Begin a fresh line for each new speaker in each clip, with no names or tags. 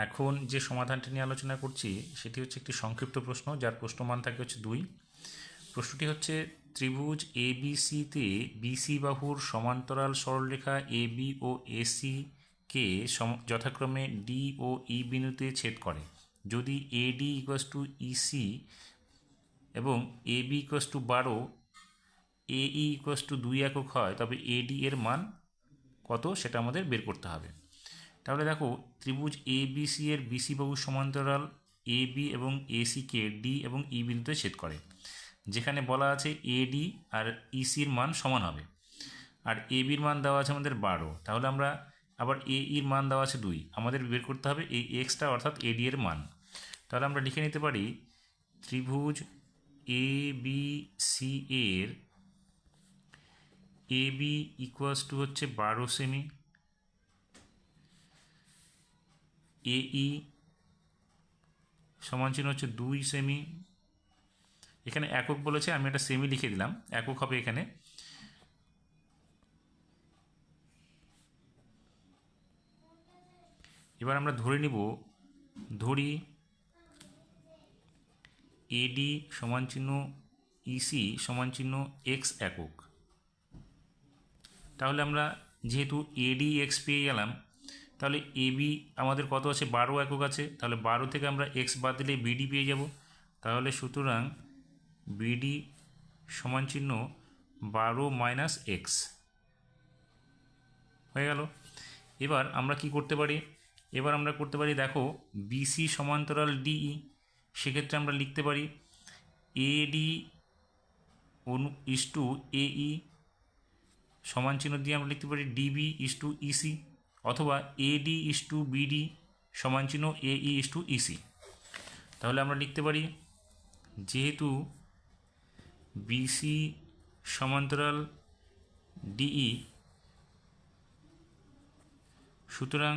এখন যে সমাধানটি নিয়ে আলোচনা করছি সেটি হচ্ছে একটি সংক্ষিপ্ত প্রশ্ন, যার প্রশ্নমান থাকে হচ্ছে 2। প্রশ্নটি হচ্ছে, ত্রিভুজ এবিসিতে বিসি বাহুর সমান্তরাল সরলরেখা এবি ও এসি কে যথাক্রমে ডি ও ই বিন্দুতে ছেদ করে। যদি এডি ইকুয়াস টু ইসি এবং এবি ইকুয়াস টু 12, এই ইকুয়াস টু 2 একক হয়, তবে এডি এর মান কত সেটা আমাদের বের করতে হবে। তাহলে দেখো, ত্রিভুজ এবিসি এর বিসি বাহুর সমান্তরাল এবি এবং এসিকে ডি এবং ই বিন্দুতে ছেদ করে, যেখানে বলা আছে এডি আর ইসির মান সমান হবে, আর এবির মান দেওয়া আছে আমাদের 12। তাহলে আমরা আবার এর মান দেওয়া আছে 2, আমাদের বের করতে হবে এই এক্সটা অর্থাৎ এডি এর মান। তাহলে আমরা লিখে নিতে পারি ত্রিভুজ এবিসি এর এবি ইকুয়াস টু হচ্ছে 12 সেমি, এই সমান চিহ্ন হচ্ছে 2 সেমি। এখানে একক বলেছে, আমি একটা সেমি লিখে দিলাম, একক হবে এখানে। এবার আমরা ধরি এডি সমান চিহ্ন ইসি সমান চিহ্ন এক্স একক। তাহলে আমরা যেহেতু এডি এক্স পেয়ে গেলাম, তাহলে এবি আমাদের কত আছে, 12 একক আছে। তাহলে 12 থেকে আমরা এক্স বাদ দিলে বিডি পেয়ে যাব। তাহলে সুতরাং বিডি সমান চিহ্ন 12 মাইনাস এক্স হয়ে গেল। এবার আমরা কি করতে পারি, দেখো বিসি সমান্তরাল ডিই, সেক্ষেত্রে আমরা লিখতে পারি এডি ইস টু এই সমান চিহ্ন দিয়ে আমরা লিখতে পারি ডিবি ইস টু ইসি, অথবা এডি ইস টু বিডি সমান চিহ্ন এই ইস টু ইসি। তাহলে আমরা লিখতে পারি, যেহেতু বিসি সমান্তরাল ডিই, সুতরাং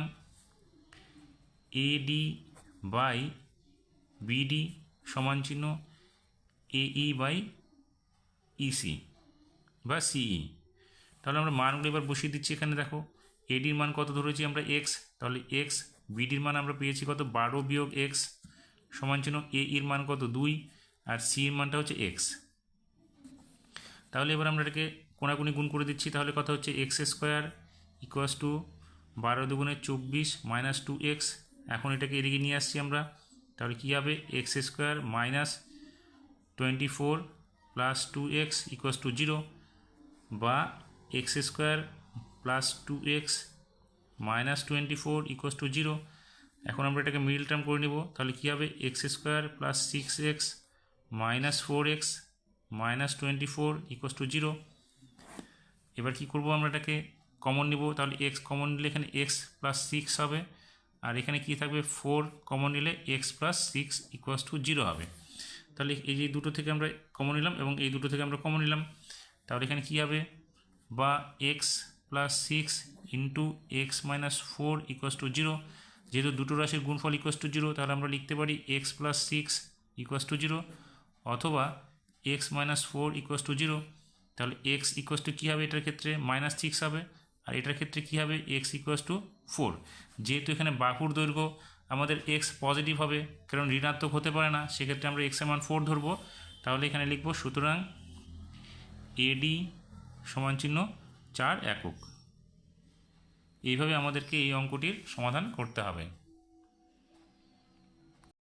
এডি বাই বিডি সমান চিহ্ন এই বাই ইসি বা সিই। তাহলে আমরা মানগুলো এবার বসিয়ে দিচ্ছি। এখানে দেখো এডির মান কত ধরেছি আমরা, এক্স। তাহলে এক্স, বিডির মান আমরা পেয়েছি কত, 12 বিয়োগ এক্স সমান চিহ্ন এর মান কত, 2, আর সি এর মানটা হচ্ছে এক্স। তাহলে এবার আমরা এটাকে কোনাকুনি গুণ করে দিচ্ছি। তাহলে কথা হচ্ছে এক্স স্কোয়ার ইকুয়াস টু 12 দুগুণে 24 মাইনাস 2x। এখন এটাকে এদিকে নিয়ে আসছি আমরা, তাহলে কী হবে, x square minus 24 plus 2x equals to 0, বা x square plus 2x minus 24 equals to 0। এখন আমরা এটাকে মিডল টার্ম করে নেব। তাহলে কী হবে, x square plus 6x minus 4x minus 24 equals to 0। এবার কী করবো, আমরা এটাকে কমন নিব। তাহলে এক্স কমন নিলে এখানে এক্স প্লাস 6 হবে, আর এখানে কী থাকবে, 4 কমন নিলে এক্স প্লাস 6 ইকুয়াস টু 0 হবে। তাহলে এই যে দুটো থেকে আমরা কমন নিলাম এবং এই দুটো থেকে আমরা কমন নিলাম, তাহলে এখানে কী হবে, বা x plus 6 into x minus 4 equals to 0। যেহেতু দুটো রাশির গুণফল ইকুয়াস টু 0, তাহলে আমরা লিখতে পারি এক্স প্লাস 6 ইকুয়াস টু 0, অথবা এক্স মাইনাস 4 ইকুয়াস টু 0। তাহলে এক্স ইকুয়াস টু কী হবে, এটার ক্ষেত্রে মাইনাস 6 হবে, আর এটার ক্ষেত্রে কী হবে, এক্স ইকুয়াস টু 4। যেহেতু এখানে বাহুর দৈর্ঘ্য আমাদের এক্স পজিটিভ হবে, কারণ ঋণাত্মক হতে পারে না, সেক্ষেত্রে আমরা এক্সের মান 4 ধরবো। তাহলে এখানে লিখব, সুতরাং এডি সমান চিহ্ন 4 একক। এইভাবে আমাদেরকে এই অঙ্কটির সমাধান করতে হবে।